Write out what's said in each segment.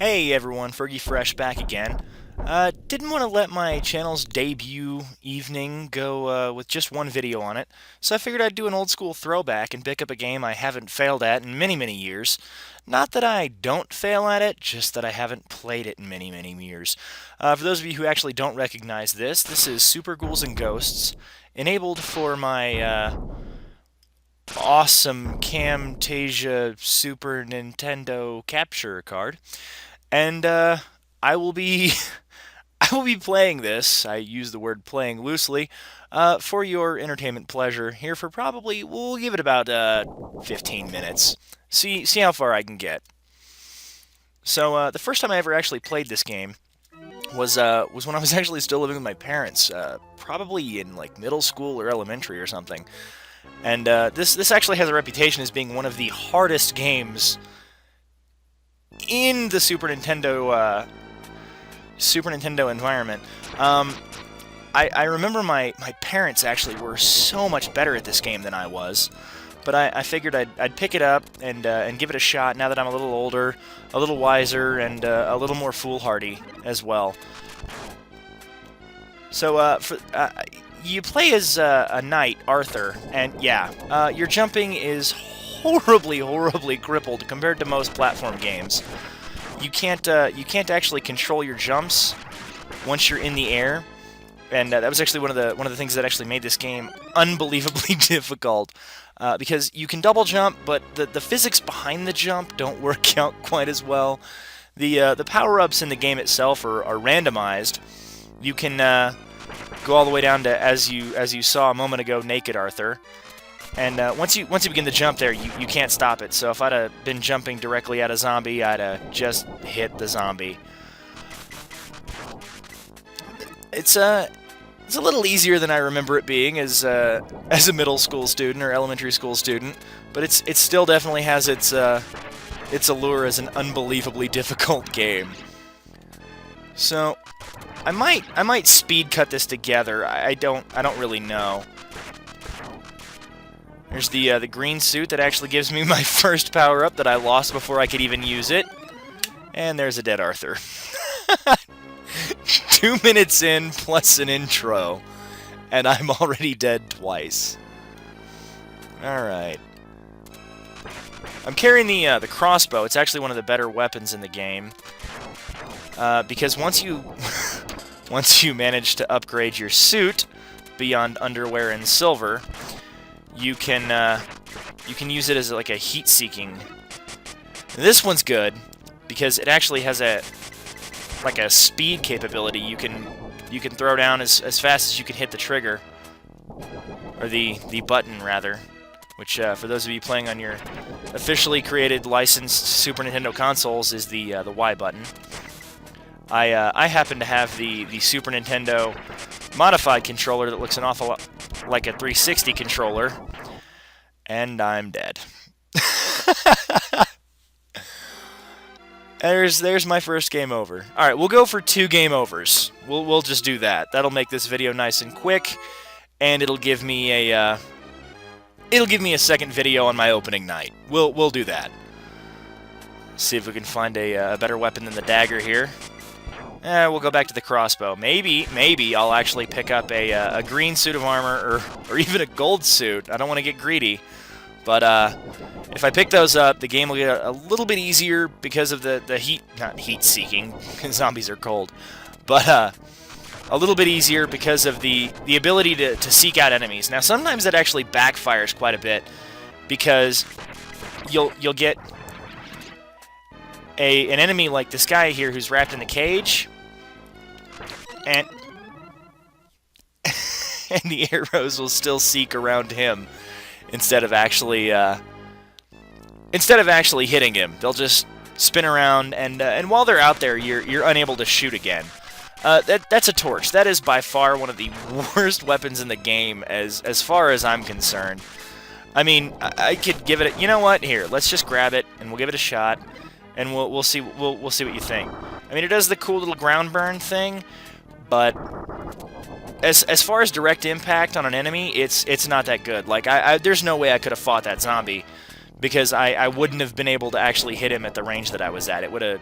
Hey everyone, Fergie Fresh back again. Didn't want to let my channel's debut evening go with just one video on it, so I figured I'd do an old school throwback and pick up a game I haven't failed at in many, many years. Not that I don't fail at it, just that I haven't played it in many, many years. For those of you who actually don't recognize this is Super Ghouls and Ghosts, enabled for my awesome Camtasia Super Nintendo capture card. And I will be I will be playing this. I use the word playing loosely for your entertainment pleasure here for probably we'll give it about 15 minutes. See how far I can get. So the first time I ever actually played this game was when I was actually still living with my parents, probably in like middle school or elementary or something. And this actually has a reputation as being one of the hardest games in the Super Nintendo environment. I remember my parents actually were so much better at this game than I was, but I figured I'd pick it up and give it a shot now that I'm a little older, a little wiser, and a little more foolhardy as well. So you play as a knight, Arthur, and yeah, your jumping is horribly, horribly crippled compared to most platform games. You can't actually control your jumps once you're in the air, and that was actually one of the things that actually made this game unbelievably difficult. Because you can double jump, but the physics behind the jump don't work out quite as well. The power-ups in the game itself are randomized. You can go all the way down to as you saw a moment ago, naked Arthur. And once you begin to jump there, you can't stop it. So if I'd have been jumping directly at a zombie, I'd have just hit the zombie. It's a little easier than I remember it being as a middle school student or elementary school student, but it still definitely has its allure as an unbelievably difficult game. So I might speed cut this together. I don't really know. There's the green suit that actually gives me my first power-up that I lost before I could even use it. And there's a dead Arthur. 2 minutes in, plus an intro. And I'm already dead twice. Alright. I'm carrying the crossbow. It's actually one of the better weapons in the game. Because once you manage to upgrade your suit beyond underwear and silver, you can use it as like a heat-seeking. This one's good because it actually has a speed capability. You can throw down as fast as you can hit the trigger, or the button rather. Which for those of you playing on your officially created licensed Super Nintendo consoles is the Y button. I happen to have the Super Nintendo modified controller that looks an awful lot like a 360 controller, and I'm dead. There's my first game over. All right, we'll go for 2 game overs. We'll just do that. That'll make this video nice and quick, and it'll give me a second video on my opening night. We'll do that. See if we can find a better weapon than the dagger here. We'll go back to the crossbow. Maybe I'll actually pick up a green suit of armor, or even a gold suit. I don't want to get greedy. But if I pick those up, the game will get a little bit easier because of the heat... Not heat-seeking, because zombies are cold. But a little bit easier because of the ability to seek out enemies. Now, sometimes that actually backfires quite a bit, because you'll get an enemy like this guy here who's wrapped in the cage, and and the arrows will still seek around him instead of actually hitting him. They'll just spin around, and while they're out there, you're unable to shoot again. That's a torch. That is by far one of the worst weapons in the game, as far as I'm concerned. I mean, I could give it. You know what? Here, let's just grab it and we'll give it a shot. And we'll see what you think. I mean, it does the cool little ground burn thing, but as far as direct impact on an enemy, it's not that good. Like there's no way I could have fought that zombie because I wouldn't have been able to actually hit him at the range that I was at. It would have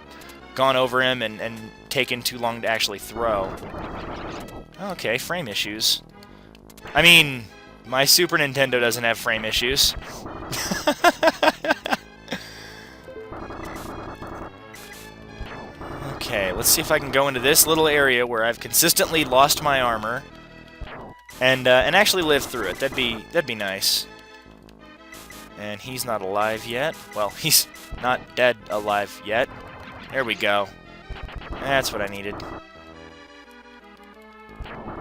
gone over him and taken too long to actually throw. Okay, frame issues. I mean, my Super Nintendo doesn't have frame issues. Okay, let's see if I can go into this little area where I've consistently lost my armor and actually live through it. That'd be nice. And he's not alive yet. Well, he's not dead alive yet. There we go. That's what I needed.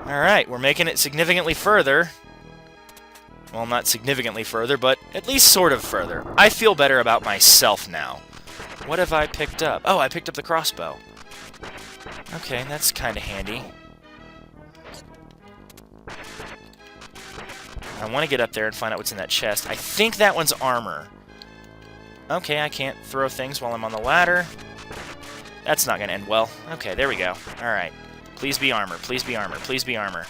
Alright, we're making it significantly further. Well, not significantly further, but at least sort of further. I feel better about myself now. What have I picked up? Oh, I picked up the crossbow. Okay, that's kind of handy. I want to get up there and find out what's in that chest. I think that one's armor. Okay, I can't throw things while I'm on the ladder. That's not going to end well. Okay, there we go. Alright. Please be armor. Please be armor. Please be armor.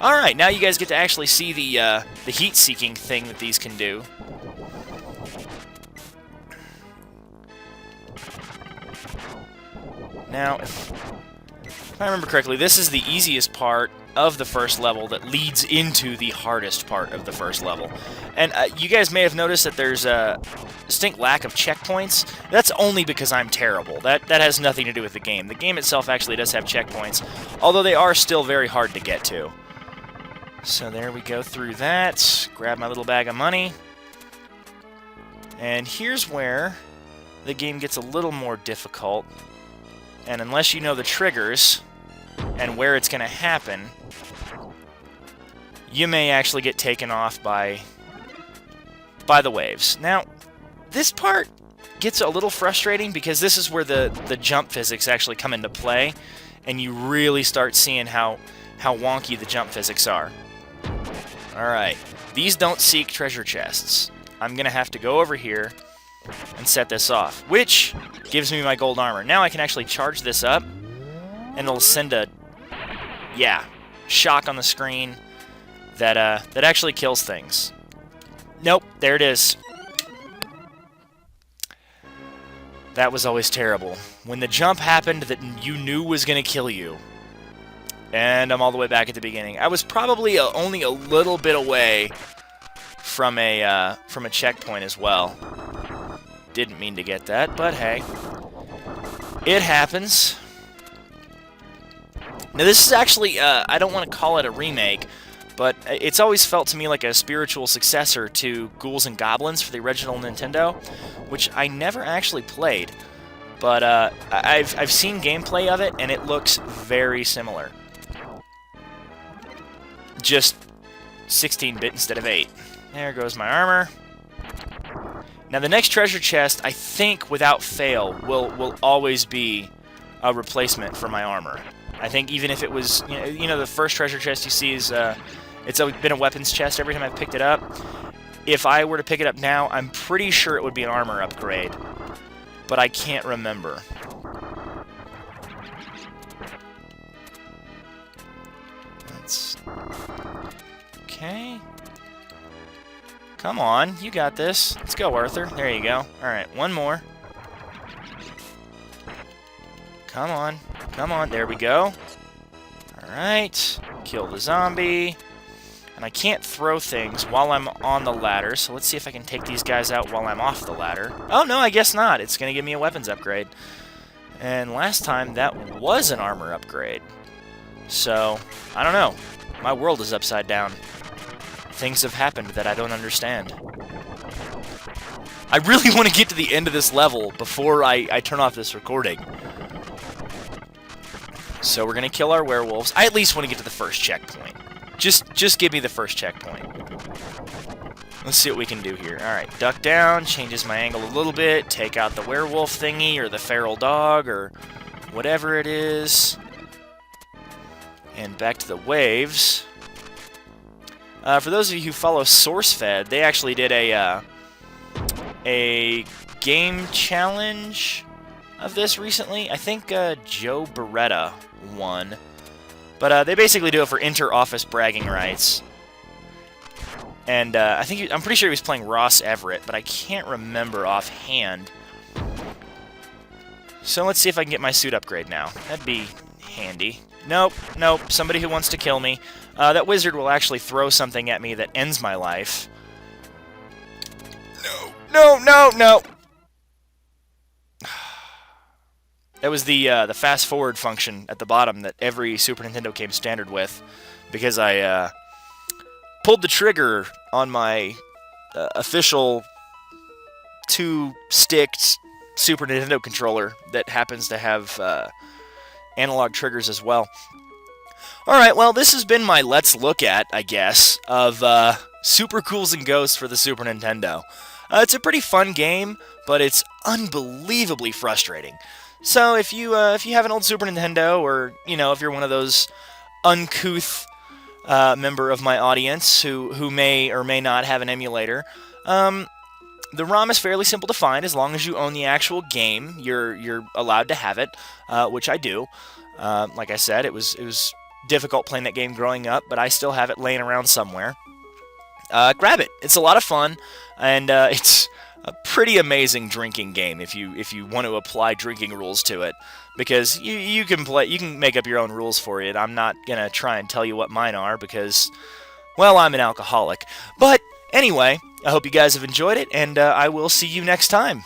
Alright, now you guys get to actually see the heat-seeking thing that these can do. Now, if I remember correctly, this is the easiest part of the first level that leads into the hardest part of the first level. And you guys may have noticed that there's a distinct lack of checkpoints. That's only because I'm terrible. That has nothing to do with the game. The game itself actually does have checkpoints, although they are still very hard to get to. So there we go through that. Grab my little bag of money. And here's where the game gets a little more difficult. And unless you know the triggers and where it's going to happen, you may actually get taken off by the waves. Now, this part gets a little frustrating because this is where the jump physics actually come into play, and you really start seeing how wonky the jump physics are. Alright, these don't seek treasure chests. I'm going to have to go over here and set this off, which gives me my gold armor. Now I can actually charge this up, and it'll send a, shock on the screen that actually kills things. Nope, there it is. That was always terrible. When the jump happened that you knew was going to kill you. And I'm all the way back at the beginning. I was probably only a little bit away from a checkpoint as well. Didn't mean to get that, but hey. It happens. Now this is actually, I don't want to call it a remake, but it's always felt to me like a spiritual successor to Ghouls' Goblins for the original Nintendo, which I never actually played. But I've seen gameplay of it, and it looks very similar. Just 16-bit instead of 8. There goes my armor. Now the next treasure chest, I think, without fail, will always be a replacement for my armor. I think even if it was, you know, the first treasure chest you see is, it's been a weapons chest every time I've picked it up. If I were to pick it up now, I'm pretty sure it would be an armor upgrade, but I can't remember. That's... okay. Come on, you got this. Let's go, Arthur. There you go. Alright, one more. Come on. Come on, there we go. Alright. Kill the zombie. And I can't throw things while I'm on the ladder, so let's see if I can take these guys out while I'm off the ladder. Oh, no, I guess not. It's going to give me a weapons upgrade. And last time, that was an armor upgrade. So, I don't know. My world is upside down. Things have happened that I don't understand. I really want to get to the end of this level before I turn off this recording. So we're going to kill our werewolves. I at least want to get to the first checkpoint. Just give me the first checkpoint. Let's see what we can do here. Alright, duck down, changes my angle a little bit, take out the werewolf thingy, or the feral dog, or whatever it is. And back to the waves. For those of you who follow SourceFed, they actually did a game challenge of this recently. I think Joe Beretta won. But they basically do it for inter-office bragging rights. And I'm pretty sure he was playing Ross Everett, but I can't remember offhand. So let's see if I can get my suit upgrade now. That'd be handy. Nope, nope, somebody who wants to kill me. That wizard will actually throw something at me that ends my life. No, no, no, no! That was the fast-forward function at the bottom that every Super Nintendo came standard with, because I pulled the trigger on my official two-sticked Super Nintendo controller that happens to have analog triggers as well. Alright, well, this has been my let's look at, I guess, of Super Ghouls' Ghosts for the Super Nintendo. It's a pretty fun game, but it's unbelievably frustrating. So if you have an old Super Nintendo, or if you're one of those uncouth member of my audience who may or may not have an emulator, the ROM is fairly simple to find. As long as you own the actual game, you're allowed to have it, which I do. Like I said, it was difficult playing that game growing up, but I still have it laying around somewhere. Grab it. It's a lot of fun, and it's a pretty amazing drinking game if you want to apply drinking rules to it, because you can make up your own rules for it. I'm not gonna try and tell you what mine are because, well, I'm an alcoholic. But anyway, I hope you guys have enjoyed it, and I will see you next time.